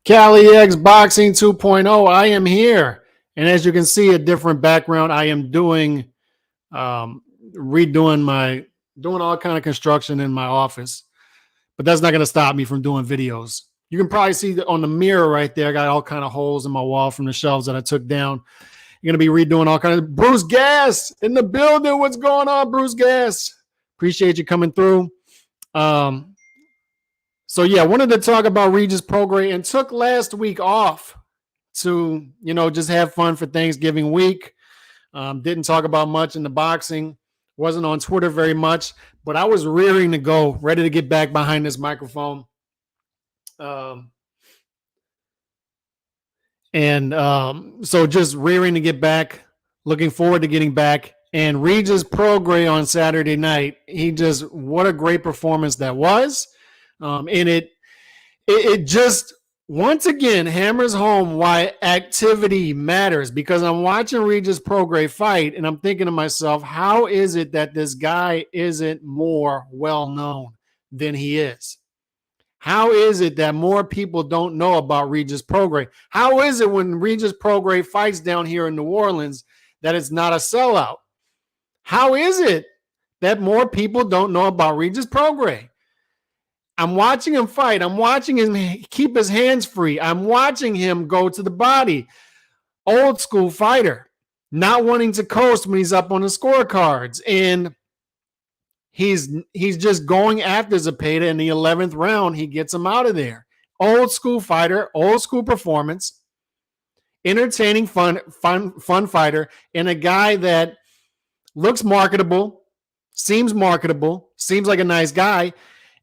Cali X Boxing 2.0. I am here. And as you can see, a different background. I am doing, doing all kind of construction in my office. But that's not going to stop me from doing videos. You can probably see on the mirror right there, I got all kind of holes in my wall from the shelves that I took down. You're going to be redoing all kinds of Bruce Gas in the building. What's going on, Bruce Gas? Appreciate you coming through. So yeah, wanted to talk about Regis Prograis and took last week off to, just have fun for Thanksgiving week. Didn't talk about much in the boxing. Wasn't on Twitter very much, but I was rearing to go, ready to get back behind this microphone. So just rearing to get back, looking forward to getting back. And Regis Prograis on Saturday night, what a great performance that was. And it just once again hammers home why activity matters, because I'm watching Regis Prograis fight and I'm thinking to myself, how is it that this guy isn't more well known than he is? How is it that more people don't know about Regis Prograis? How is it when Regis Prograis fights down here in New Orleans that it's not a sellout? How is it that more people don't know about Regis Prograis? I'm watching him fight. I'm watching him keep his hands free. I'm watching him go to the body. Old school fighter, not wanting to coast when he's up on the scorecards. And he's just going after Zepeda in the 11th round. He gets him out of there. Old school fighter, old school performance, entertaining, fun fighter, and a guy that looks marketable, seems like a nice guy.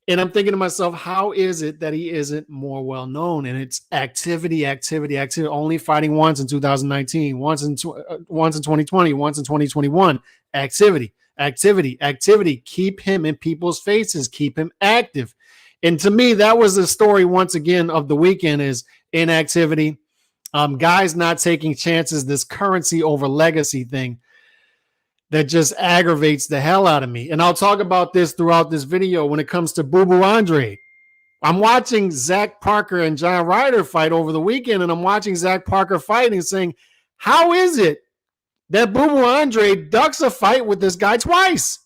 And I'm thinking to myself, how is it that he isn't more well known? And it's activity. Only fighting once in 2019, once in 2020, once in 2021. Activity. Keep him in people's faces. Keep him active. And to me, that was the story once again of the weekend: is inactivity. Guys not taking chances. This currency over legacy thing that just aggravates the hell out of me. And I'll talk about this throughout this video when it comes to Boo Boo Andre. I'm watching Zach Parker and John Ryder fight over the weekend, and I'm watching Zach Parker fight and saying, how is it that Boo Boo Andre ducks a fight with this guy twice?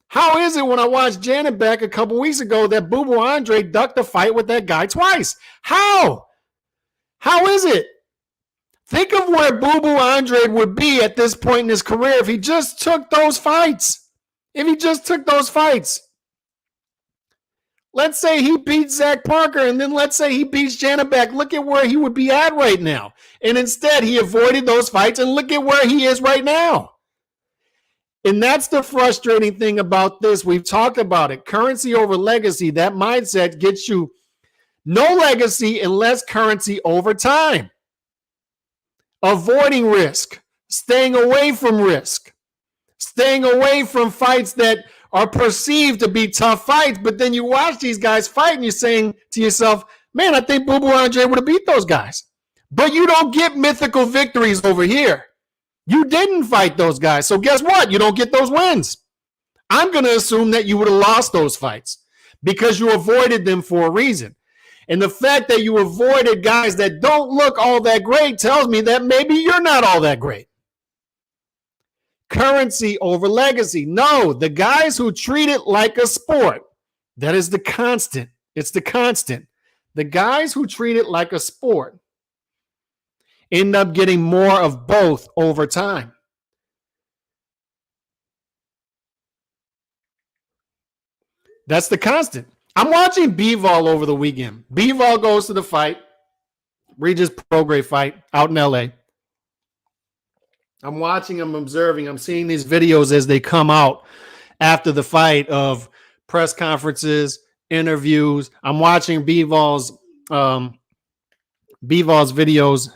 How is it when I watched Janet back a couple weeks ago that Boo Boo Andre ducked a fight with that guy twice? How? How is it? Think of where Boo Boo Andre would be at this point in his career if he just took those fights. Let's say he beats Zach Parker, and then let's say he beats Janabek. Look at where he would be at right now. And instead, he avoided those fights, and look at where he is right now. And that's the frustrating thing about this. We've talked about it. Currency over legacy. That mindset gets you no legacy and less currency over time. Avoiding risk, staying away from risk, staying away from fights that are perceived to be tough fights, but then you watch these guys fight and you're saying to yourself, man, I think Boo Boo Andre would have beat those guys. But you don't get mythical victories over here. You didn't fight those guys. So guess what? You don't get those wins. I'm going to assume that you would have lost those fights because you avoided them for a reason. And the fact that you avoided guys that don't look all that great tells me that maybe you're not all that great. Currency over legacy. No, the guys who treat it like a sport, that is the constant. It's the constant. The guys who treat it like a sport end up getting more of both over time. That's the constant. I'm watching Bivol over the weekend. Bivol goes to the fight, Regis Prograis fight out in LA. I'm watching, I'm observing, I'm seeing these videos as they come out after the fight of press conferences, interviews. I'm watching Bivol's videos.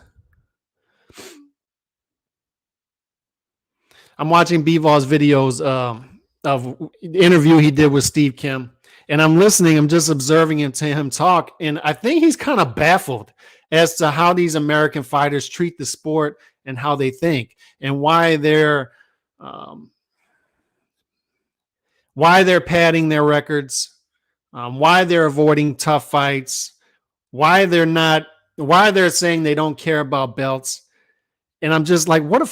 I'm watching Bivol's videos of the interview he did with Steve Kim. And I'm listening, I'm just observing him talk. And I think he's kind of baffled as to how these American fighters treat the sport and how they think and why they're padding their records, why they're avoiding tough fights, why they're not why they're saying they don't care about belts. And I'm just like, what a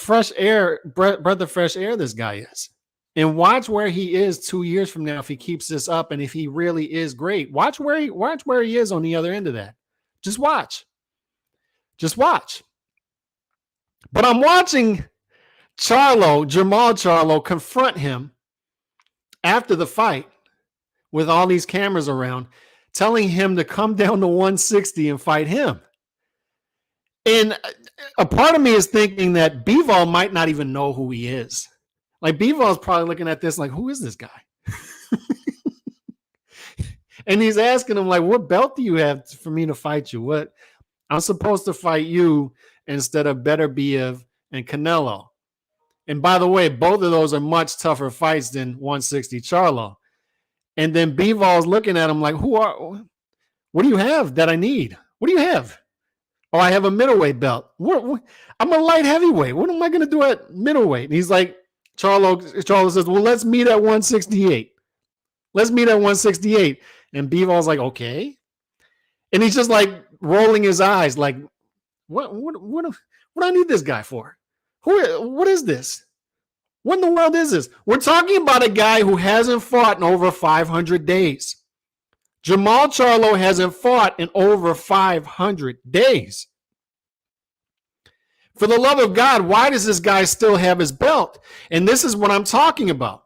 breath of fresh air this guy is. And watch where he is 2 years from now if he keeps this up and if he really is great. Watch where he is on the other end of that. Just watch. Just watch. But I'm watching Jamal Charlo, confront him after the fight with all these cameras around, telling him to come down to 160 and fight him. And a part of me is thinking that Bivol might not even know who he is. Like, Bivol is probably looking at this like, who is this guy? And he's asking him, like, what belt do you have for me to fight you? What? I'm supposed to fight you instead of Beterbiev and Canelo. And by the way, both of those are much tougher fights than 160 Charlo. And then Bivol's looking at him like, what do you have that I need? What do you have? Oh, I have a middleweight belt. I'm a light heavyweight. What am I going to do at middleweight? And he's like, Charlo says, well, let's meet at 168. Let's meet at 168. And Bivol's like, okay. And he's just like rolling his eyes like, what do I need this guy for? What is this? What in the world is this? We're talking about a guy who hasn't fought in over 500 days. Jamal Charlo hasn't fought in over 500 days. For the love of God, why does this guy still have his belt? And this is what I'm talking about.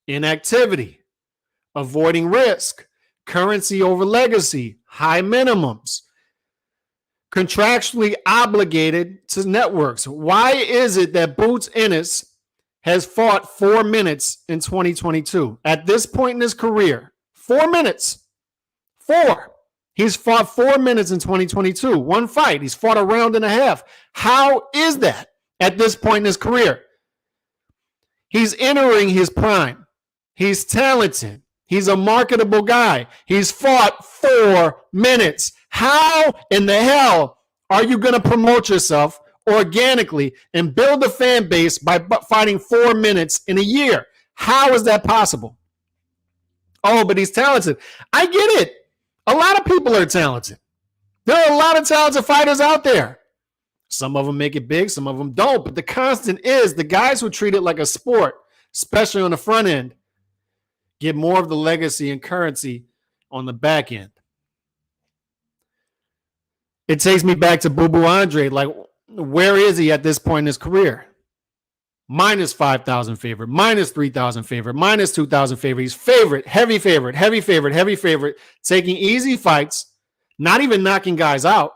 Inactivity, avoiding risk, currency over legacy, high minimums, contractually obligated to networks. Why is it that Boots Ennis has fought 4 minutes in 2022? At this point in his career, 4 minutes. 4. He's fought 4 minutes in 2022. One fight. He's fought a round and a half. How is that at this point in his career? He's entering his prime. He's talented. He's a marketable guy. He's fought 4 minutes. How in the hell are you going to promote yourself organically and build a fan base by fighting 4 minutes in a year? How is that possible? Oh, but he's talented. I get it. A lot of people are talented. There are a lot of talented fighters out there. Some of them make it big, some of them don't. But the constant is the guys who treat it like a sport, especially on the front end, get more of the legacy and currency on the back end. It takes me back to Boo Boo Andre. Like, where is he at this point in his career? Minus 5,000 favorite, minus 3,000 favorite, minus 2,000 favorite. He's favorite, heavy favorite, heavy favorite, heavy favorite, taking easy fights, not even knocking guys out.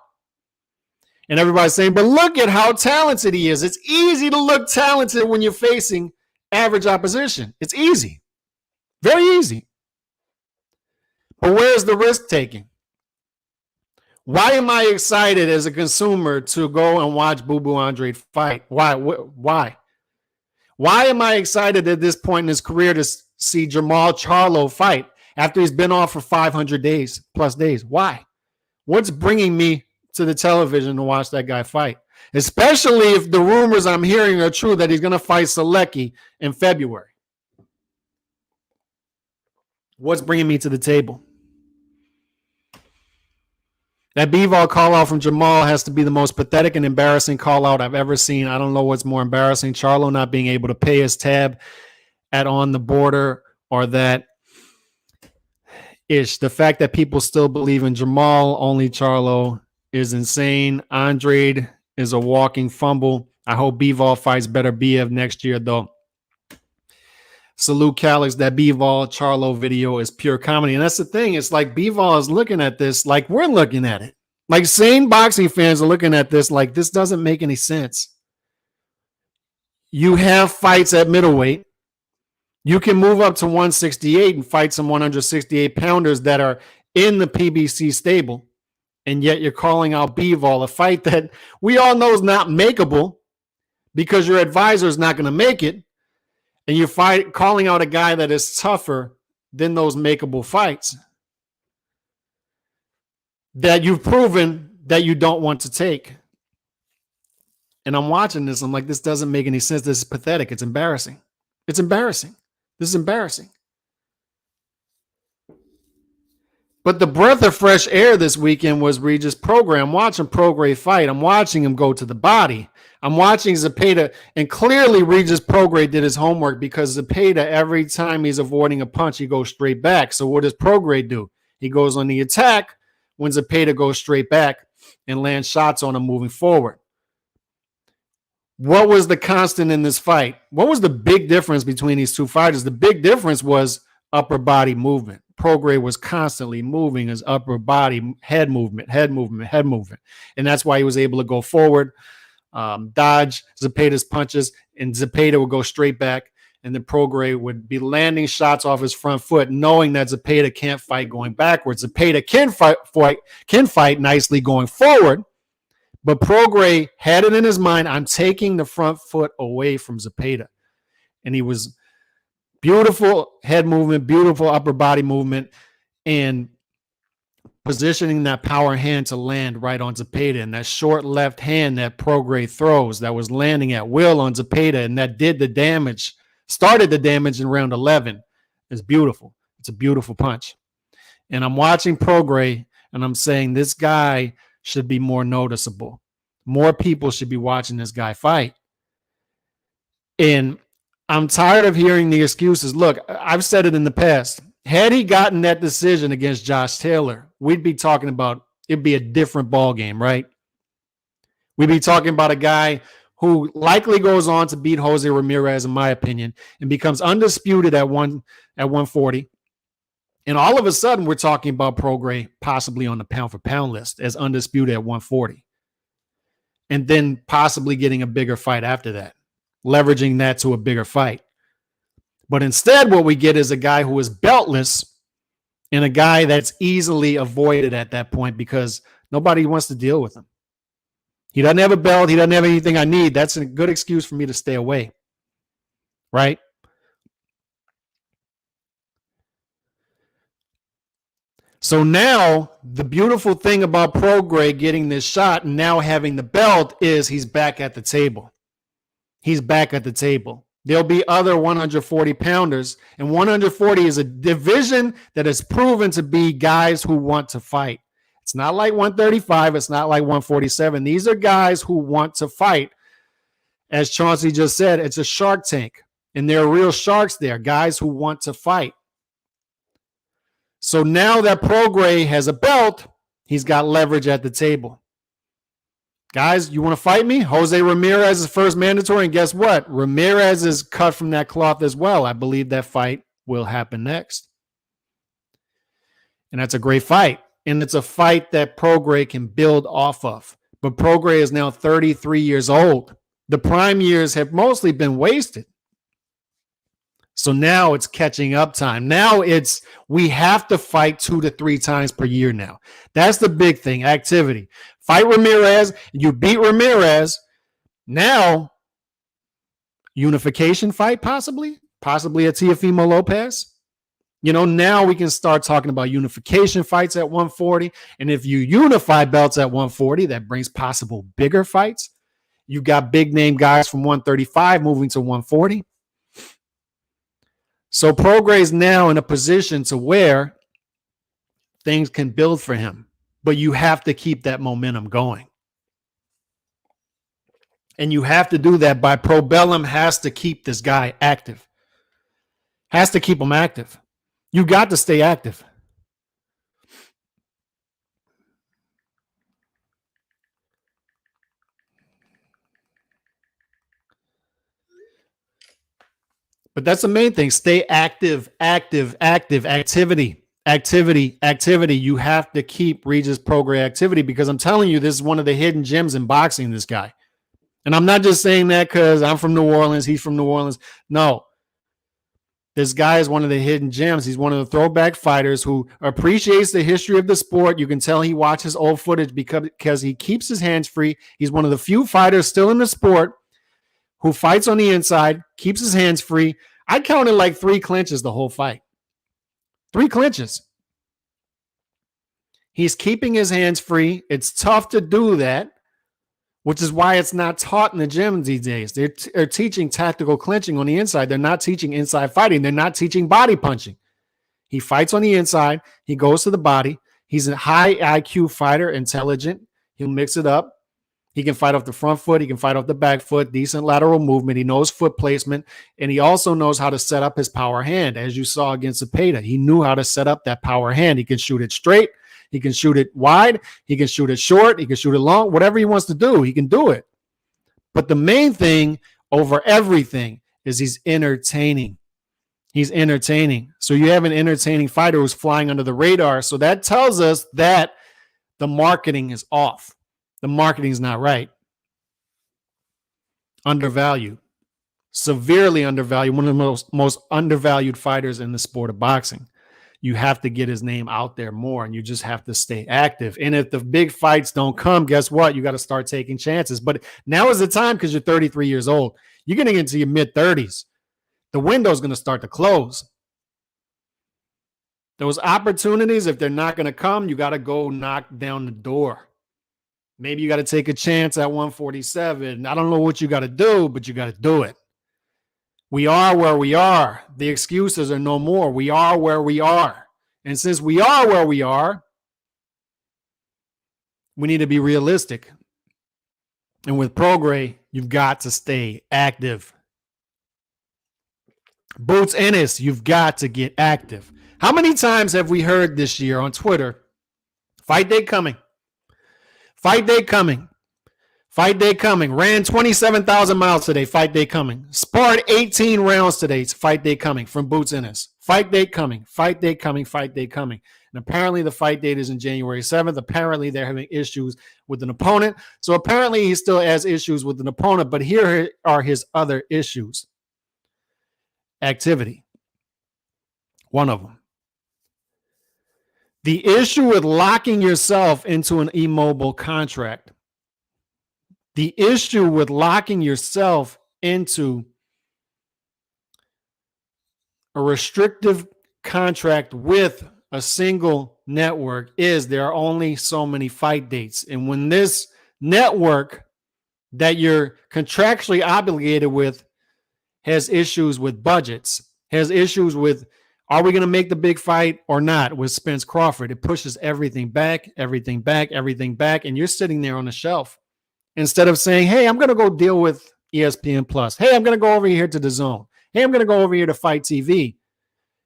And everybody's saying, but look at how talented he is. It's easy to look talented when you're facing average opposition. It's easy. Very easy. But where's the risk taking? Why am I excited as a consumer to go and watch Boo Boo Andre fight? Why? Why am I excited at this point in his career to see Jamal Charlo fight after he's been off for 500 days plus days? Why? What's bringing me to the television to watch that guy fight? Especially if the rumors I'm hearing are true that he's going to fight Selecki in February. What's bringing me to the table? That Bivol call out from Jamal has to be the most pathetic and embarrassing call out I've ever seen. I don't know what's more embarrassing, Charlo not being able to pay his tab at On the Border, or that ish. The fact that people still believe in Jamal, only Charlo, is insane. Andrade is a walking fumble. I hope Bivol fights Beterbiev next year, though. Salute Calix, that Bivol Charlo video is pure comedy. And that's the thing. It's like Bivol is looking at this like we're looking at it. Like sane boxing fans are looking at this like this doesn't make any sense. You have fights at middleweight. You can move up to 168 and fight some 168 pounders that are in the PBC stable. And yet you're calling out Bivol, a fight that we all know is not makeable because your advisor is not going to make it. And you're calling out a guy that is tougher than those makeable fights that you've proven that you don't want to take. And I'm watching this. I'm like, this doesn't make any sense. This is pathetic. It's embarrassing. It's embarrassing. This is embarrassing. But the breath of fresh air this weekend was Regis Prograis. I'm watching Prograis fight. I'm watching him go to the body. I'm watching Zepeda, and clearly Regis Prograis did his homework, because Zepeda, every time he's avoiding a punch, he goes straight back. So what does Prograis do? He goes on the attack when Zepeda goes straight back and lands shots on him moving forward. What was the constant in this fight? What was the big difference between these two fighters? The big difference was upper body movement. Prograis was constantly moving his upper body, head movement. And that's why he was able to go forward, dodge Zepeda's punches, and Zepeda would go straight back. And then Prograis would be landing shots off his front foot, knowing that Zepeda can't fight going backwards. Zepeda can fight nicely going forward, but Prograis had it in his mind, I'm taking the front foot away from Zepeda. And he was beautiful head movement, beautiful upper body movement, and positioning that power hand to land right on Zepeda. And that short left hand that Prograis throws that was landing at will on Zepeda, and that did the damage, started the damage in round 11, is beautiful. It's a beautiful punch. And I'm watching Prograis, and I'm saying this guy should be more noticeable. More people should be watching this guy fight. And I'm tired of hearing the excuses. Look, I've said it in the past. Had he gotten that decision against Josh Taylor, we'd be talking about, it'd be a different ball game, right? We'd be talking about a guy who likely goes on to beat Jose Ramirez, in my opinion, and becomes undisputed at 140. And all of a sudden, we're talking about Prograis possibly on the pound-for-pound list as undisputed at 140. And then possibly getting a bigger fight after that, leveraging that to a bigger fight. But instead, what we get is a guy who is beltless and a guy that's easily avoided at that point because nobody wants to deal with him. He doesn't have a belt. He doesn't have anything I need. That's a good excuse for me to stay away, right? So now the beautiful thing about Prograis getting this shot and now having the belt is he's back at the table. He's back at the table. There'll be other 140 pounders, and 140 is a division that is proven to be guys who want to fight. It's not like 135. It's not like 147. These are guys who want to fight. As Chauncey just said, it's a shark tank, and there are real sharks there, guys who want to fight. So now that Prograis has a belt, he's got leverage at the table. Guys, you want to fight me? Jose Ramirez is first mandatory, and guess what? Ramirez is cut from that cloth as well. I believe that fight will happen next. And that's a great fight. And it's a fight that Prograis can build off of. But Prograis is now 33 years old. The prime years have mostly been wasted. So now it's catching up time. Now we have to fight 2 to 3 times per year now. That's the big thing, activity. Fight Ramirez, you beat Ramirez. Now, unification fight possibly a Teofimo Lopez. Now we can start talking about unification fights at 140. And if you unify belts at 140, that brings possible bigger fights. You got big name guys from 135 moving to 140. So Prograis is now in a position to where things can build for him, but you have to keep that momentum going. And you have to do that by Probellum has to keep this guy active. Has to keep him active. You got to stay active. But that's the main thing. Stay active, activity. You have to keep Regis Prograis activity because I'm telling you, this is one of the hidden gems in boxing, this guy. And I'm not just saying that because I'm from New Orleans. He's from New Orleans. No. This guy is one of the hidden gems. He's one of the throwback fighters who appreciates the history of the sport. You can tell he watches old footage because he keeps his hands free. He's one of the few fighters still in the sport who fights on the inside, keeps his hands free. I counted like 3 clinches the whole fight. 3 clinches. He's keeping his hands free. It's tough to do that, which is why it's not taught in the gym these days. They're teaching tactical clinching on the inside. They're not teaching inside fighting. They're not teaching body punching. He fights on the inside. He goes to the body. He's a high IQ fighter, intelligent. He'll mix it up. He can fight off the front foot. He can fight off the back foot, decent lateral movement. He knows foot placement, and he also knows how to set up his power hand. As you saw against Zepeda, he knew how to set up that power hand. He can shoot it straight. He can shoot it wide. He can shoot it short. He can shoot it long. Whatever he wants to do, he can do it. But the main thing over everything is he's entertaining. He's entertaining. So you have an entertaining fighter who's flying under the radar. So that tells us that the marketing is off. The marketing is not right. Undervalued. Severely undervalued. One of the most undervalued fighters in the sport of boxing. You have to get his name out there more, and you just have to stay active. And if the big fights don't come, guess what? You got to start taking chances. But now is the time because you're 33 years old. You're getting into your mid-30s. The window is going to start to close. Those opportunities, if they're not going to come, you got to go knock down the door. Maybe you got to take a chance at 147. I don't know what you got to do, but you got to do it. We are where we are. The excuses are no more. We are where we are. And since we are where we are, we need to be realistic. And with Prograis, you've got to stay active. Boots Ennis, you've got to get active. How many times have we heard this year on Twitter, fight day coming? Fight day coming. Fight day coming. Ran 27,000 miles today. Fight day coming. Sparred 18 rounds today. Fight day coming from Boots Ennis. Fight day coming. Fight day coming. Fight day coming. And apparently the fight date is in January 7th. Apparently they're having issues with an opponent. So apparently he still has issues with an opponent. But here are his other issues. Activity. One of them. The issue with locking yourself into an immobile contract. The issue with locking yourself into a restrictive contract with a single network is there are only so many fight dates. And when this network that you're contractually obligated with has issues with budgets, has issues with, are we going to make the big fight or not with Spence Crawford? It pushes everything back, everything back, everything back. And you're sitting there on the shelf instead of saying, hey, I'm going to go deal with ESPN Plus. Hey, I'm going to go over here to DAZN. Hey, I'm going to go over here to Fight TV.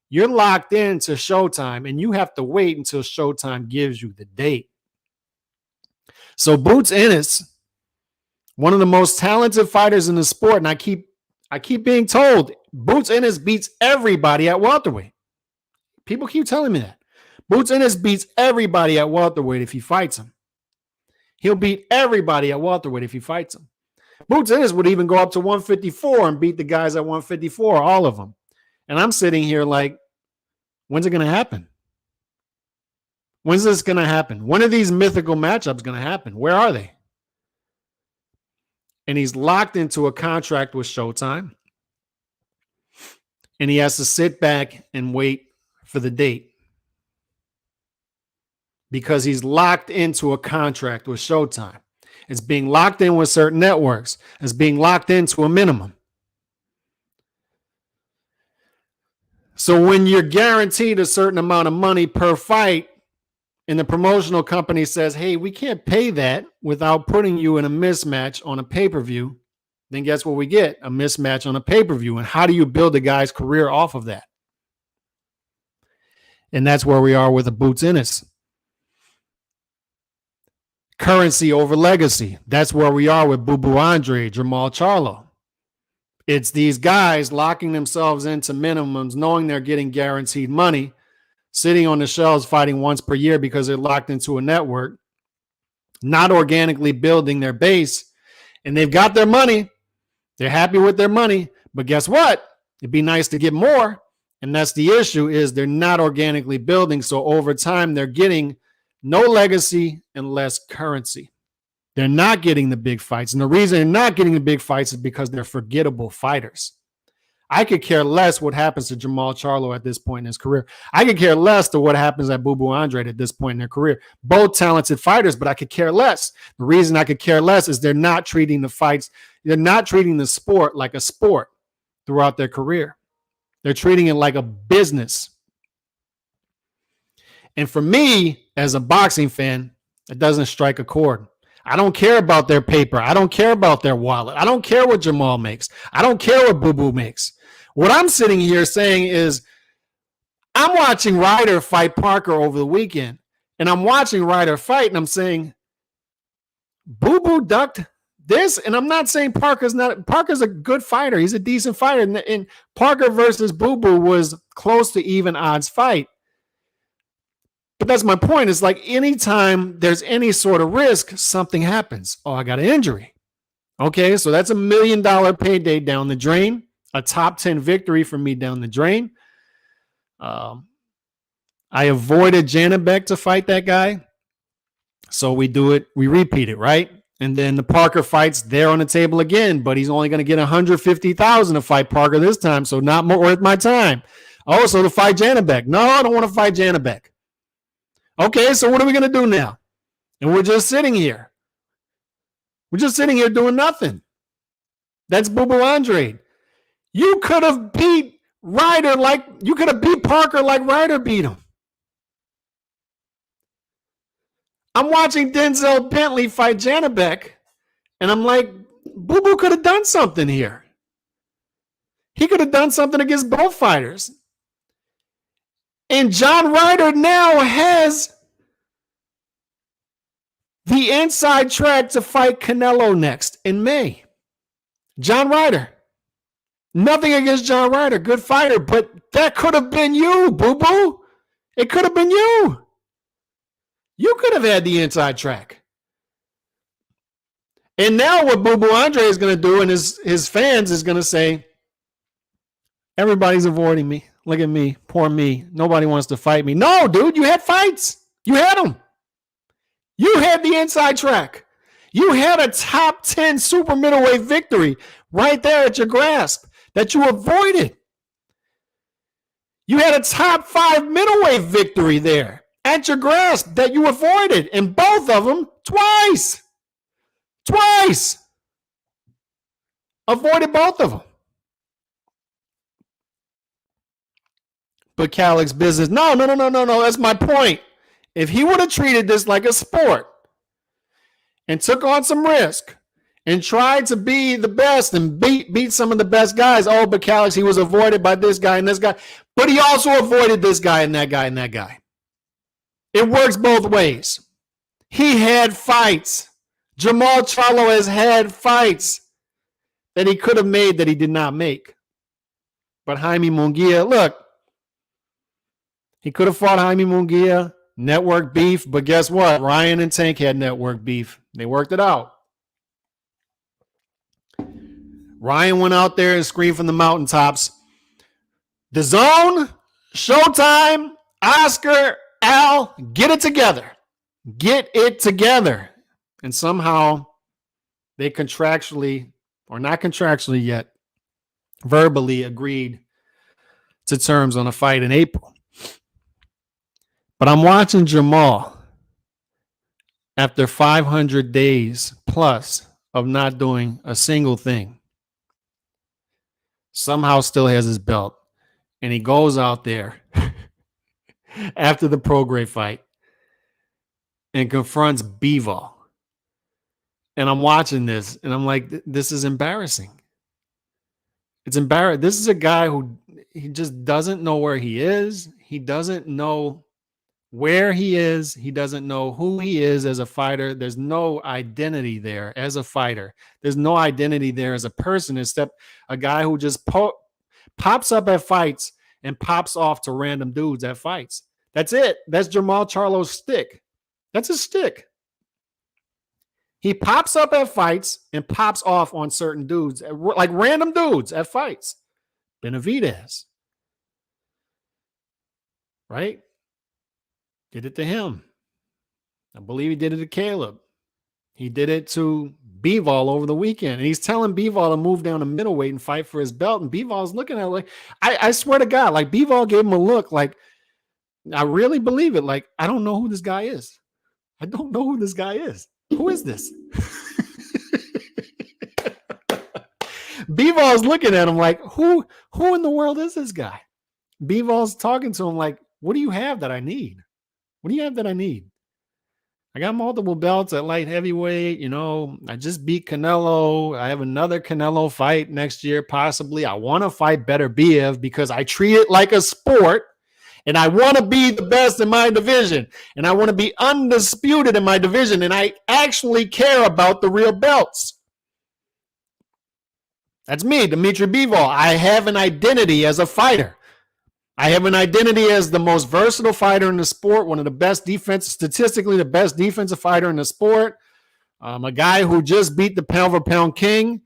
You're locked into Showtime and you have to wait until Showtime gives you the date. So Boots Ennis, one of the most talented fighters in the sport, and I keep being told Boots Ennis beats everybody at welterweight. People keep telling me that. Boots Ennis beats everybody at welterweight if he fights him. He'll beat everybody at welterweight if he fights him. Boots Ennis would even go up to 154 and beat the guys at 154, all of them. And I'm sitting here like, when's it going to happen? When's this going to happen? When are these mythical matchups going to happen? Where are they? And he's locked into a contract with Showtime. And he has to sit back and wait for the date. Because he's locked into a contract with Showtime. It's being locked in with certain networks. It's being locked into a minimum. So when you're guaranteed a certain amount of money per fight, and the promotional company says, hey, we can't pay that without putting you in a mismatch on a pay-per-view, then guess what we get? A mismatch on a pay-per-view. And how do you build a guy's career off of that? And that's where we are with the Boots Ennis. Currency over legacy. That's where we are with Boo Boo Andre, Jamal Charlo. It's these guys locking themselves into minimums, knowing they're getting guaranteed money, sitting on the shelves fighting once per year because they're locked into a network, not organically building their base. And they've got their money. They're happy with their money. But guess what? It'd be nice to get more. And that's the issue, is they're not organically building. So over time, they're getting no legacy and less currency. They're not getting the big fights. And the reason they're not getting the big fights is because they're forgettable fighters. I could care less what happens to Jamal Charlo at this point in his career. I could care less to what happens at Boo Boo Andre at this point in their career. Both talented fighters, but I could care less. The reason I could care less is they're not treating the fights, they're not treating the sport like a sport throughout their career. They're treating it like a business. And for me, as a boxing fan, it doesn't strike a chord. I don't care about their paper. I don't care about their wallet. I don't care what Jamal makes. I don't care what Boo Boo makes. What I'm sitting here saying is I'm watching Ryder fight Parker over the weekend, and I'm watching Ryder fight, and I'm saying, Boo Boo ducked this, and I'm not saying Parker's a good fighter. He's a decent fighter, and Parker versus Boo Boo was close to even odds fight. But that's my point. It's like anytime there's any sort of risk, something happens. Oh, I got an injury. Okay, so that's $1 million payday down the drain, a top 10 victory for me down the drain. I avoided Janabek to fight that guy. So we repeat it, right? And then the Parker fight's there on the table again, but he's only going to get $150,000 to fight Parker this time, so not more worth my time. Also to fight Janabek. No, I don't want to fight Janabek. Okay, so what are we going to do now? And we're just sitting here. We're just sitting here doing nothing. That's Boo Boo Andre. You could have beat Ryder you could have beat Parker like Ryder beat him. I'm watching Denzel Bentley fight Janabek, and I'm like, Boo Boo could have done something here. He could have done something against both fighters. And John Ryder now has the inside track to fight Canelo next in May. John Ryder. Nothing against John Ryder. Good fighter, but that could have been you, Boo Boo. It could have been you. You could have had the inside track. And now what Boo Boo Andre is going to do, and his fans is going to say, everybody's avoiding me. Look at me. Poor me. Nobody wants to fight me. No, dude, you had fights. You had them. You had the inside track. You had a top 10 super middleweight victory right there at your grasp that you avoided. You had a top 5 middleweight victory there at your grasp that you avoided, and both of them twice. Twice. Avoided both of them. But Calic's business. No. That's my point. If he would have treated this like a sport and took on some risk and tried to be the best and beat some of the best guys. Oh, but Calix, he was avoided by this guy and this guy. But he also avoided this guy and that guy and that guy. It works both ways. He had fights. Jamal Charlo has had fights that he could have made that he did not make. But Jaime Munguia, look, he could have fought Jaime Munguia, network beef, but guess what? Ryan and Tank had network beef. They worked it out. Ryan went out there and screamed from the mountaintops, The Zone, Showtime, Oscar, Al, get it together. Get it together. And somehow they contractually, or not contractually yet, verbally agreed to terms on a fight in April. But I'm watching Jamal after 500 days plus of not doing a single thing. Somehow still has his belt. And he goes out there after the Prograis fight and confronts Bivol. And I'm watching this and I'm like, this is embarrassing. It's embarrassing. This is a guy who he just doesn't know where he is. He doesn't know where he is. He doesn't know who he is as a fighter. There's no identity there as a fighter. There's no identity there as a person except a guy who just pops up at fights and pops off to random dudes at fights. That's it. That's Jamal Charlo's stick. That's his stick. He pops up at fights and pops off on certain dudes, like random dudes at fights. Benavidez. Right? Did it to him. I believe he did it to Caleb. He did it to Bivol over the weekend. And he's telling Bivol to move down to middleweight and fight for his belt. And Bivol's looking at it like, I swear to God, like Bivol gave him a look like, I really believe it. Like, I don't know who this guy is. I don't know who this guy is. Who is this? Bivol's looking at him like, who in the world is this guy? Bivol's talking to him like, what do you have that I need? What do you have that I need? I got multiple belts at light heavyweight. I just beat Canelo. I have another Canelo fight next year, possibly. I want to fight Better Biev because I treat it like a sport and I want to be the best in my division and I want to be undisputed in my division and I actually care about the real belts. That's me, Dimitri Bivol. I have an identity as a fighter. I have an identity as the most versatile fighter in the sport, one of the best statistically the best defensive fighter in the sport. A guy who just beat the pound-for-pound king.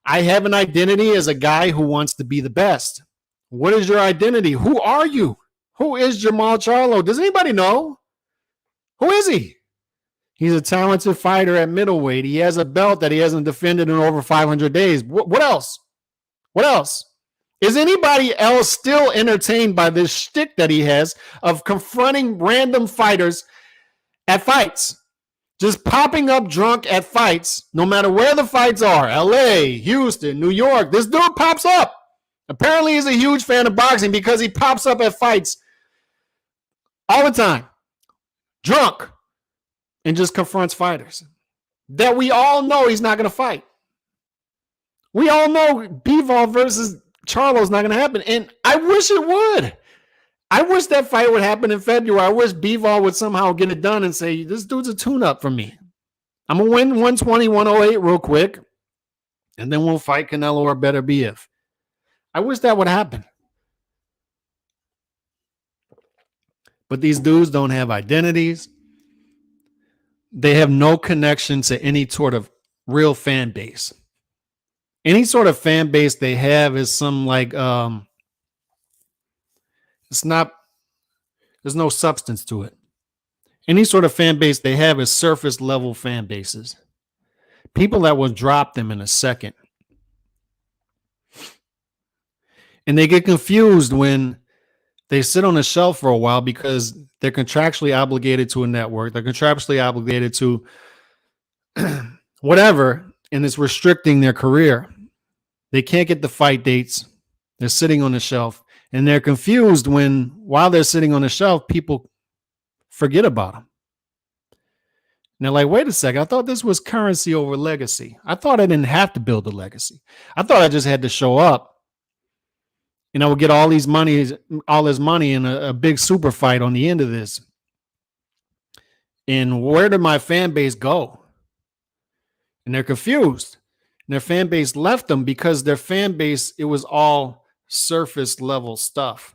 I have an identity as a guy who wants to be the best. What is your identity? Who are you? Who is Jamal Charlo? Does anybody know? Who is he? He's a talented fighter at middleweight. He has a belt that he hasn't defended in over 500 days. What else? What else? Is anybody else still entertained by this shtick that he has of confronting random fighters at fights? Just popping up drunk at fights, no matter where the fights are, LA, Houston, New York. This dude pops up. Apparently he's a huge fan of boxing because he pops up at fights all the time, drunk, and just confronts fighters that we all know he's not going to fight. We all know Bivol versus Charlo is not going to happen, and I wish it would. I wish that fight would happen in February. I wish Bivol would somehow get it done and say, this dude's a tune-up for me. I'm going to win 120, 108 real quick, and then we'll fight Canelo or Better Biev. I wish that would happen. But these dudes don't have identities. They have no connection to any sort of real fan base. Any sort of fan base they have is some it's not, there's no substance to it. Any sort of fan base they have is surface level fan bases. People that will drop them in a second. And they get confused when they sit on a shelf for a while because they're contractually obligated to a network. They're contractually obligated to whatever, and it's restricting their career. They can't get the fight dates. They're sitting on the shelf, and they're confused when, while they're sitting on the shelf, people forget about them. And they're like, wait a second, I thought this was currency over legacy. I thought I didn't have to build a legacy. I thought I just had to show up. And I would get all this money in a big super fight on the end of this. And where did my fan base go? And they're confused. And their fan base left them because their fan base, it was all surface level stuff,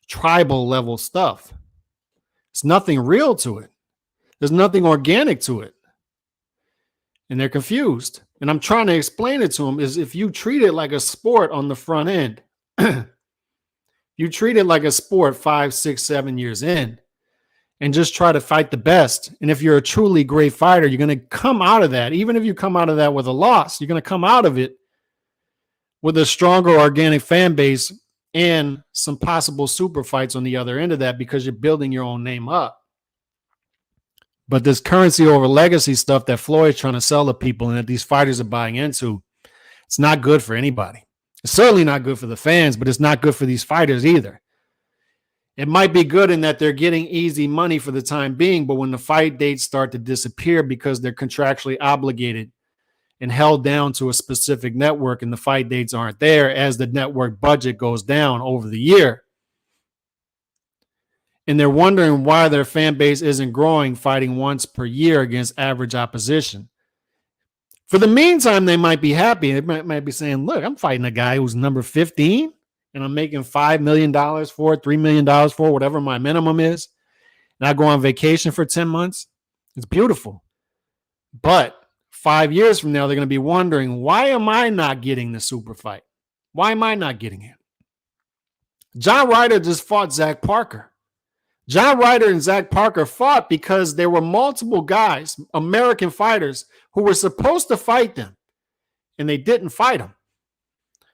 tribal level stuff. It's nothing real to it. There's nothing organic to it. And they're confused. And I'm trying to explain it to them is if you treat it like a sport on the front end, you treat it like a sport 5, 6, 7 years in and just try to fight the best. And if you're a truly great fighter, you're going to come out of that. Even if you come out of that with a loss, you're going to come out of it with a stronger organic fan base and some possible super fights on the other end of that because you're building your own name up. But this currency over legacy stuff that Floyd's trying to sell to people and that these fighters are buying into, it's not good for anybody. It's certainly not good for the fans, but it's not good for these fighters either. It might be good in that they're getting easy money for the time being, but when the fight dates start to disappear because they're contractually obligated and held down to a specific network and the fight dates aren't there as the network budget goes down over the year, and they're wondering why their fan base isn't growing, fighting once per year against average opposition. For the meantime, they might be happy. They might be saying, look, I'm fighting a guy who's number 15 and I'm making $5 million for it, $3 million for whatever my minimum is. And I go on vacation for 10 months. It's beautiful. But 5 years from now, they're going to be wondering, why am I not getting the super fight? Why am I not getting it? John Ryder just fought Zach Parker. John Ryder and Zach Parker fought because there were multiple guys, American fighters, who were supposed to fight them, and they didn't fight them.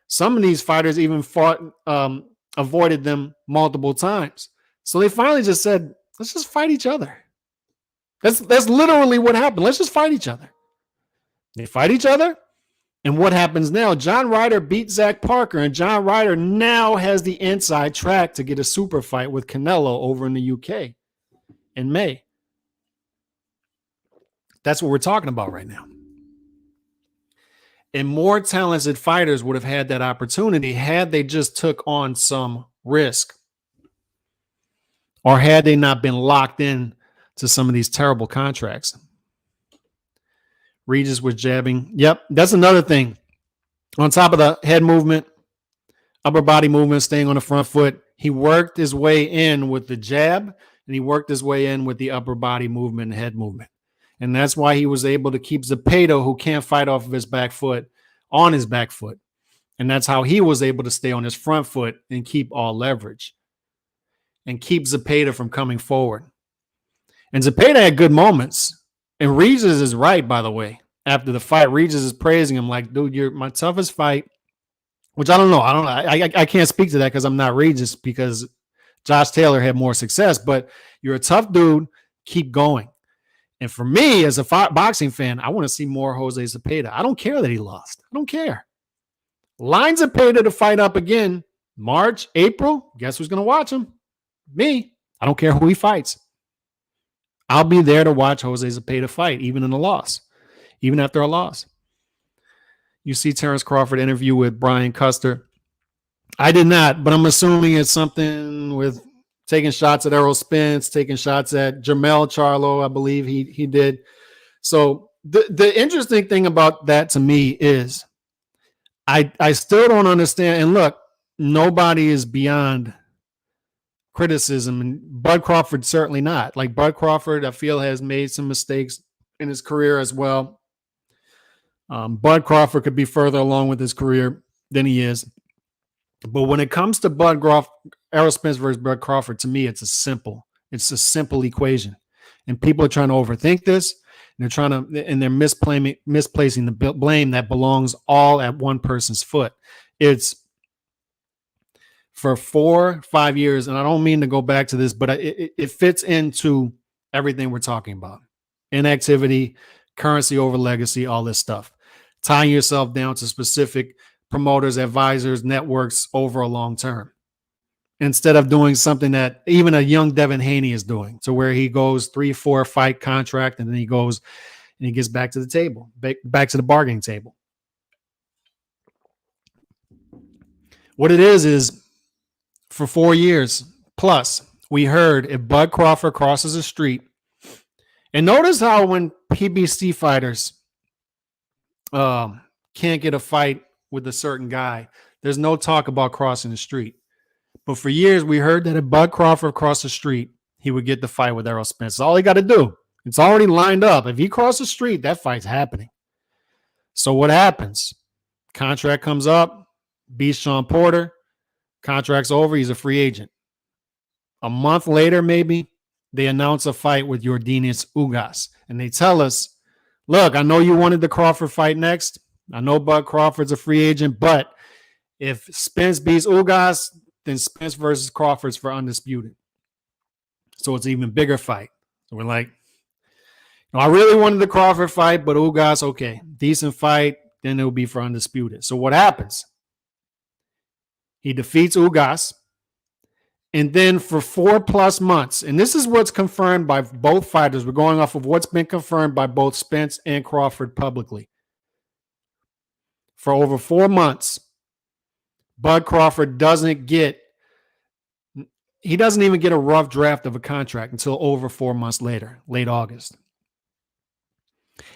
Some of these fighters even avoided them multiple times. So they finally just said, let's just fight each other. That's literally what happened. Let's just fight each other. They fight each other. And what happens now? John Ryder beat Zach Parker, and John Ryder now has the inside track to get a super fight with Canelo over in the UK. in May. That's what we're talking about right now. And more talented fighters would have had that opportunity had they just took on some risk, or had they not been locked in to some of these terrible contracts. Regis was jabbing. Yep, that's another thing. On top of the head movement, upper body movement, staying on the front foot, he worked his way in with the jab, and he worked his way in with the upper body movement and head movement. And that's why he was able to keep Zepeda, who can't fight off of his back foot, on his back foot. And that's how he was able to stay on his front foot and keep all leverage and keep Zepeda from coming forward. And Zepeda had good moments. And Regis is right, by the way. After the fight, Regis is praising him like, dude, you're my toughest fight. Which I don't know. I can't speak to that because I'm not Regis, because Josh Taylor had more success. But you're a tough dude. Keep going. And for me, as a boxing fan, I want to see more Jose Zepeda. I don't care that he lost. I don't care. Line Zepeda to fight up again, March, April. Guess who's going to watch him? Me. I don't care who he fights. I'll be there to watch Jose Zepeda fight, even in a loss, even after a loss. You see Terrence Crawford interview with Brian Custer. I did not, but I'm assuming it's something with taking shots at Errol Spence, taking shots at Jermell Charlo, I believe he did. So the interesting thing about that to me is I still don't understand. And look, nobody is beyond criticism, and Bud Crawford certainly not. Like Bud Crawford, I feel, has made some mistakes in his career as well. Bud Crawford could be further along with his career than he is. But when it comes to Errol Spence versus Bud Crawford, to me, it's a simple equation. And people are trying to overthink this. And they're misplacing the blame that belongs all at one person's foot. It's for 4-5 years, and I don't mean to go back to this, but it fits into everything we're talking about. Inactivity, currency over legacy, all this stuff. Tying yourself down to specific promoters, advisors, networks over a long term, instead of doing something that even a young Devin Haney is doing, to where he goes 3-4 fight contract, and then he goes and he gets back to the table, back to the bargaining table. What it is for 4 years plus, we heard if Bud Crawford crosses the street, and notice how when PBC fighters can't get a fight with a certain guy, there's no talk about crossing the street. But for years, we heard that if Bud Crawford crossed the street, he would get the fight with Errol Spence. That's all he got to do. It's already lined up. If he crosses the street, that fight's happening. So what happens? Contract comes up, beats Sean Porter, contract's over, he's a free agent. A month later, maybe, they announce a fight with Yordenis Ugas. And they tell us, look, I know you wanted the Crawford fight next. I know Bud Crawford's a free agent, but if Spence beats Ugas, then Spence versus Crawford's for undisputed. So it's an even bigger fight. So we're like, I really wanted the Crawford fight, but Ugas, okay, decent fight, then it'll be for undisputed. So what happens? He defeats Ugas, and then for 4+ months, and this is what's confirmed by both fighters. We're going off of what's been confirmed by both Spence and Crawford publicly. For over 4 months, Bud Crawford doesn't even get a rough draft of a contract until over 4 months later, late August.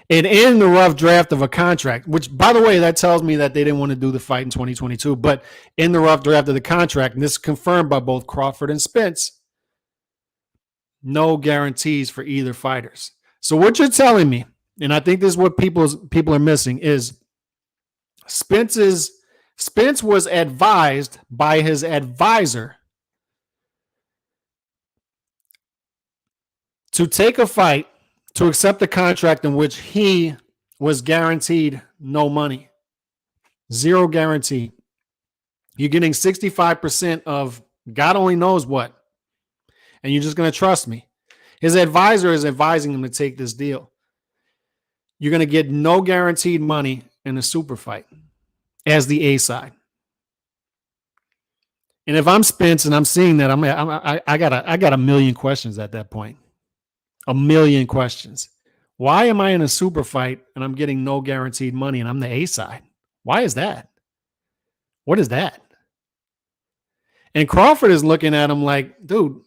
And in the rough draft of a contract, which, by the way, that tells me that they didn't want to do the fight in 2022, but in the rough draft of the contract, and this is confirmed by both Crawford and Spence, no guarantees for either fighters. So what you're telling me, and I think this is what people are missing, is Spence was advised by his advisor to take a fight, to accept a contract in which he was guaranteed no money. Zero guarantee. You're getting 65% of God only knows what. And you're just going to trust me. His advisor is advising him to take this deal. You're going to get no guaranteed money in a super fight as the A side. And if I'm Spence and I'm seeing that, I got a million questions at that point. A million questions. Why am I in a super fight and I'm getting no guaranteed money and I'm the A side? Why is that? What is that? And Crawford is looking at him like, dude,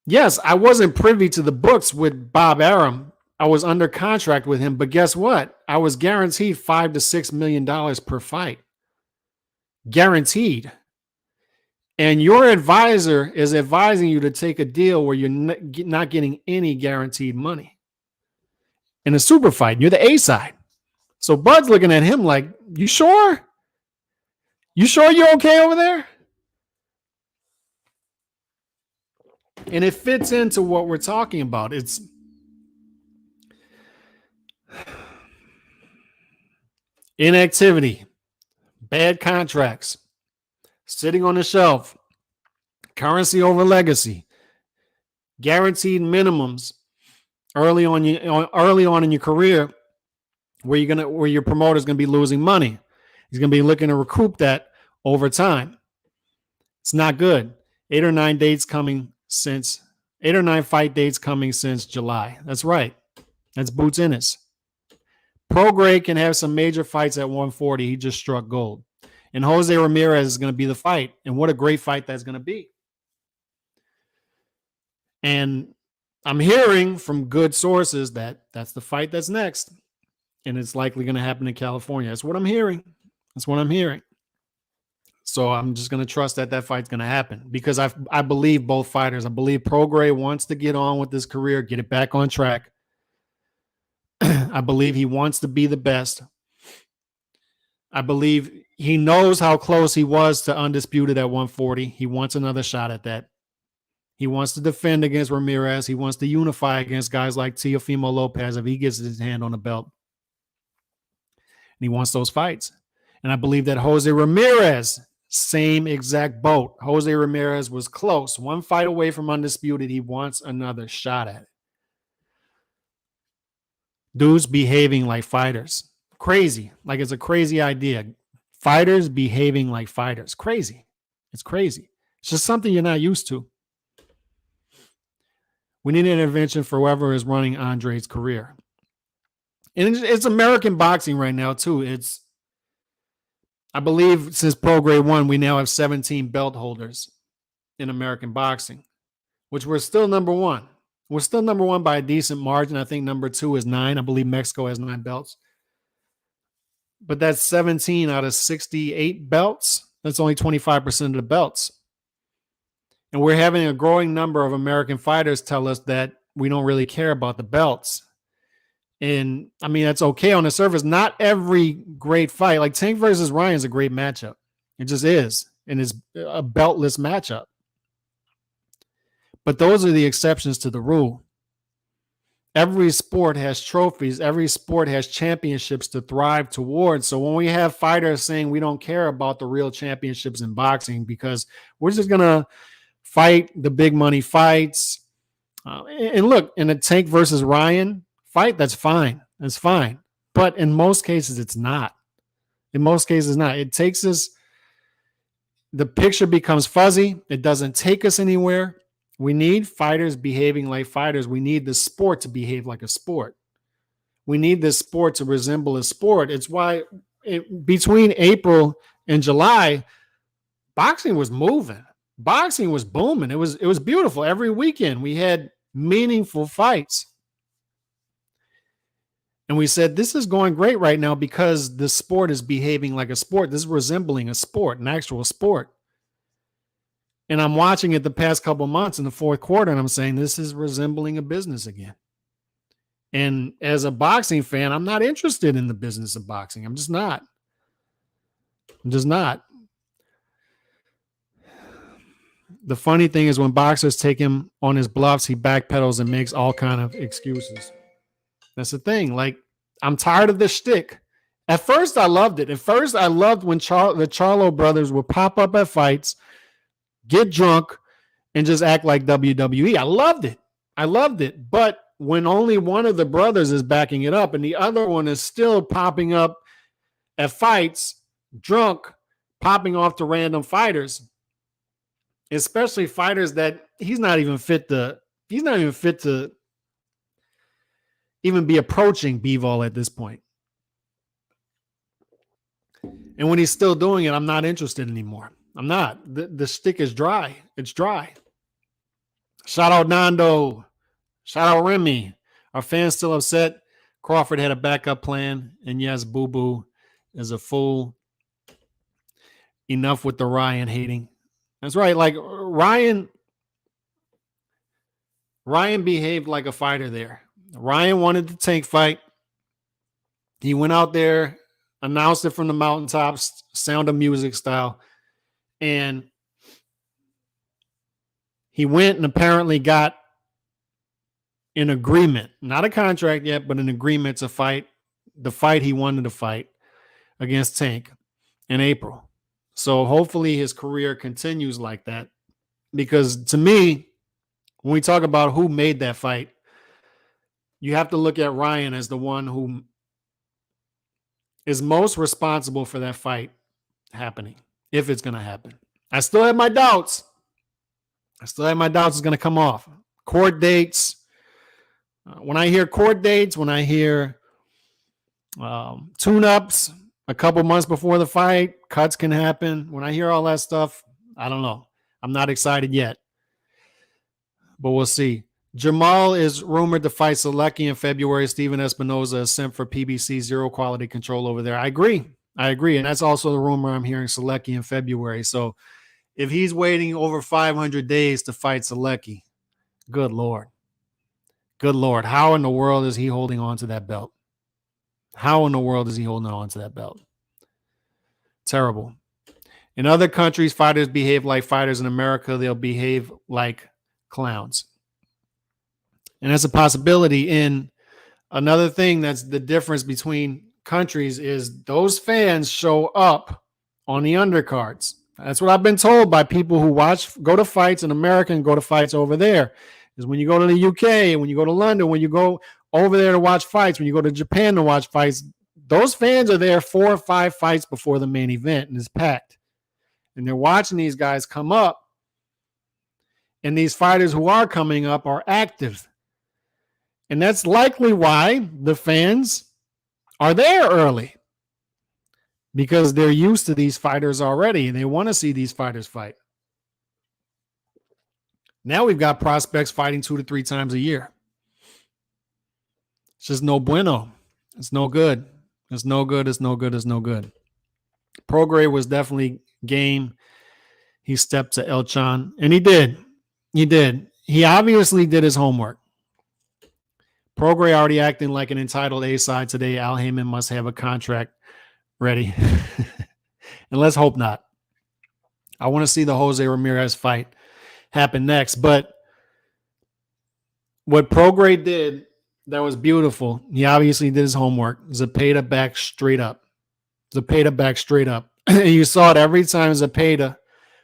yes, I wasn't privy to the books with Bob Arum. I was under contract with him, but guess what? I was guaranteed $5 to $6 million per fight. Guaranteed. And your advisor is advising you to take a deal where you're not getting any guaranteed money in a super fight. You're the A side. So Bud's looking at him like, you sure? You sure you're okay over there? And it fits into what we're talking about. It's inactivity, bad contracts, sitting on the shelf, currency over legacy, guaranteed minimums early on in your career, where your promoter's gonna be losing money. He's gonna be looking to recoup that over time. It's not good. 8 or 9 fight dates coming since July. That's right. That's Boots Ennis. Prograis can have some major fights at 140. He just struck gold. And Jose Ramirez is going to be the fight. And what a great fight that's going to be. And I'm hearing from good sources that that's the fight that's next. And it's likely going to happen in California. That's what I'm hearing. So I'm just going to trust that fight's going to happen because I believe both fighters. I believe Prograis wants to get on with his career, get it back on track. I believe he wants to be the best. I believe he knows how close he was to undisputed at 140. He wants another shot at that. He wants to defend against Ramirez. He wants to unify against guys like Teofimo Lopez if he gets his hand on the belt. And he wants those fights. And I believe that Jose Ramirez, same exact boat. Jose Ramirez was close. One fight away from undisputed. He wants another shot at it. Dudes behaving like fighters. Crazy. Like it's a crazy idea. Fighters behaving like fighters. Crazy. It's crazy. It's just something you're not used to. We need an intervention for whoever is running Andre's career. And it's American boxing right now, too. I believe since Prograis won, we now have 17 belt holders in American boxing, which we're still number one. We're still number one by a decent margin. I think number 2 is 9. I believe Mexico has 9 belts. But that's 17 out of 68 belts. That's only 25% of the belts. And we're having a growing number of American fighters tell us that we don't really care about the belts. And I mean, that's okay on the surface. Not every great fight, like Tank versus Ryan, is a great matchup. It just is. And it's a beltless matchup. But those are the exceptions to the rule. Every sport has trophies. Every sport has championships to thrive towards. So when we have fighters saying we don't care about the real championships in boxing because we're just going to fight the big money fights. And look, in a Tank versus Ryan fight, that's fine. That's fine. But in most cases, it's not. In most cases, not. It takes us, the picture becomes fuzzy. It doesn't take us anywhere. We need fighters behaving like fighters. We need the sport to behave like a sport. We need this sport to resemble a sport. It's why between April and July, boxing was moving. Boxing was booming. It was beautiful. Every weekend we had meaningful fights. And we said, this is going great right now because the sport is behaving like a sport. This is resembling a sport, an actual sport. And I'm watching it the past couple months in the fourth quarter, and I'm saying this is resembling a business again. And as a boxing fan, I'm not interested in the business of boxing. I'm just not. The funny thing is when boxers take him on his bluffs, he backpedals and makes all kind of excuses. That's the thing. Like, I'm tired of this shtick. At first, I loved it. At first, I loved when the Charlo brothers would pop up at fights, get drunk, and just act like WWE. I loved it. But when only one of the brothers is backing it up and the other one is still popping up at fights, drunk, popping off to random fighters, especially fighters that he's not even fit to He's not even fit to even be approaching Bivol at this point. And when he's still doing it, I'm not interested anymore. I'm not. The stick is dry. It's dry. Shout out Nando. Shout out Remy. Our fans still upset. Crawford had a backup plan. And yes, Boo Boo is a fool. Enough with the Ryan hating. That's right. Like Ryan behaved like a fighter there. Ryan wanted the Tank fight. He went out there, announced it from the mountaintops, Sound of Music style. And he went and apparently got an agreement, not a contract yet, but an agreement to fight the fight he wanted to fight against Tank in April. So hopefully his career continues like that. Because to me, when we talk about who made that fight, you have to look at Ryan as the one who is most responsible for that fight happening, if it's going to happen. I still have my doubts. It's going to come off. Court dates. When I hear court dates, when I hear tune-ups a couple months before the fight, cuts can happen. When I hear all that stuff, I don't know. I'm not excited yet. But we'll see. Jamal is rumored to fight Selecki in February. Steven Espinoza is sent for PBC, zero quality control over there. I agree. And that's also the rumor I'm hearing, Selecki in February. So if he's waiting over 500 days to fight Selecki, good Lord. How in the world is he holding on to that belt? Terrible. In other countries, fighters behave like fighters. In America, they'll behave like clowns. And that's a possibility. In another thing that's the difference between countries is those fans show up on the undercards. That's what I've been told by people who go to fights in America and go to fights over there. Is when you go to the UK, when you go to London, when you go over there to watch fights, when you go to Japan to watch fights, those fans are there 4 or 5 fights before the main event, and it's packed. And they're watching these guys come up, and these fighters who are coming up are active. And that's likely why the fans are there early, because they're used to these fighters already, and they want to see these fighters fight. Now we've got prospects fighting 2 to 3 times a year. It's just no bueno. It's no good. Prograis was definitely game. He stepped to Elchan, and he did. He obviously did his homework. Prograis already acting like an entitled A-side today. Al Heyman must have a contract ready. And let's hope not. I want to see the Jose Ramirez fight happen next. But what Prograis did that was beautiful, he obviously did his homework. Zepeda back straight up. And you saw it every time Zepeda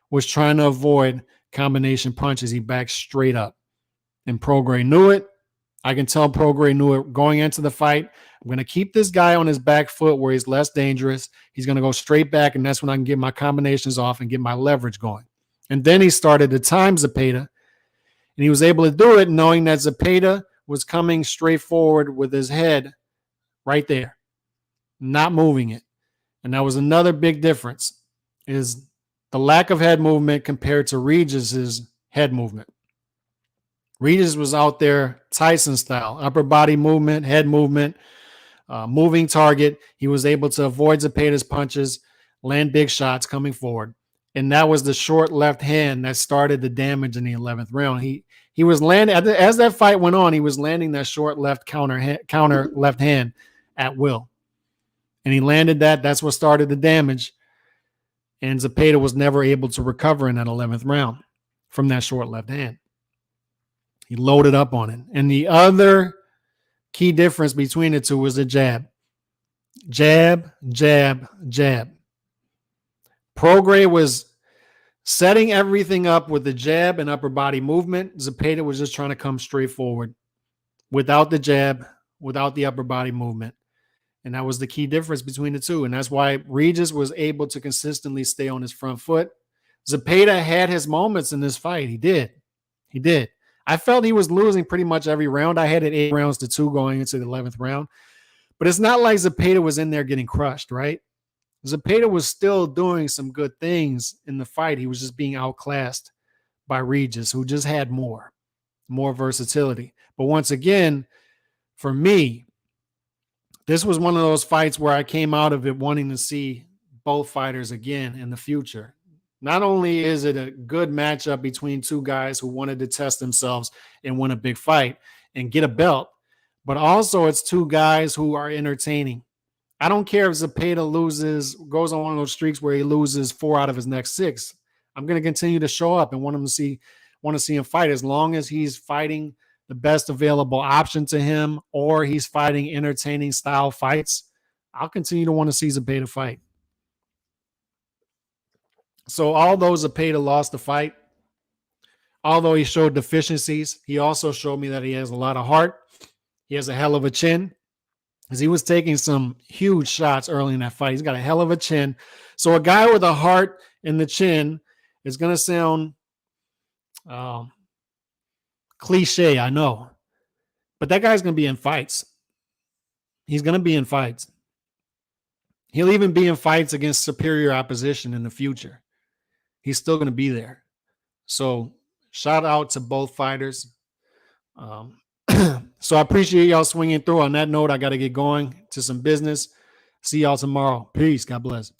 was trying to avoid combination punches. He backed straight up. And Prograis knew it. I can tell Prograis knew it going into the fight. I'm going to keep this guy on his back foot where he's less dangerous. He's going to go straight back, and that's when I can get my combinations off and get my leverage going. And then he started to time Zepeda, and he was able to do it knowing that Zepeda was coming straight forward with his head right there, not moving it. And that was another big difference, is the lack of head movement compared to Regis's head movement. Regis was out there Tyson style, upper body movement, head movement, moving target. He was able to avoid Zepeda's punches, land big shots coming forward. And that was the short left hand that started the damage in the 11th round. He was landing, as that fight went on, he was landing that short left counter left hand at will. And he landed that. That's what started the damage. And Zepeda was never able to recover in that 11th round from that short left hand. He loaded up on it. And the other key difference between the two was the jab. Jab, jab, jab. Prograis was setting everything up with the jab and upper body movement. Zepeda was just trying to come straight forward without the jab, without the upper body movement. And that was the key difference between the two. And that's why Regis was able to consistently stay on his front foot. Zepeda had his moments in this fight. He did. I felt he was losing pretty much every round. I had it 8-2 going into the 11th round. But it's not like Zepeda was in there getting crushed, right? Zepeda was still doing some good things in the fight. He was just being outclassed by Regis, who just had more versatility. But once again, for me, this was one of those fights where I came out of it wanting to see both fighters again in the future. Not only is it a good matchup between two guys who wanted to test themselves and win a big fight and get a belt, but also it's two guys who are entertaining. I don't care if Zepeda goes on one of those streaks where he loses 4 out of his next 6. I'm going to continue to show up and want to see him fight as long as he's fighting the best available option to him or he's fighting entertaining style fights. I'll continue to want to see Zepeda fight. So although Zepeda lost the fight, although he showed deficiencies, he also showed me that he has a lot of heart. He has a hell of a chin, because he was taking some huge shots early in that fight. He's got a hell of a chin. So a guy with a heart in the chin is going to sound cliche, I know. But that guy's going to be in fights. He's going to be in fights. He'll even be in fights against superior opposition in the future. He's still going to be there. So shout out to both fighters. So I appreciate y'all swinging through. On that note, I got to get going to some business. See y'all tomorrow. Peace. God bless.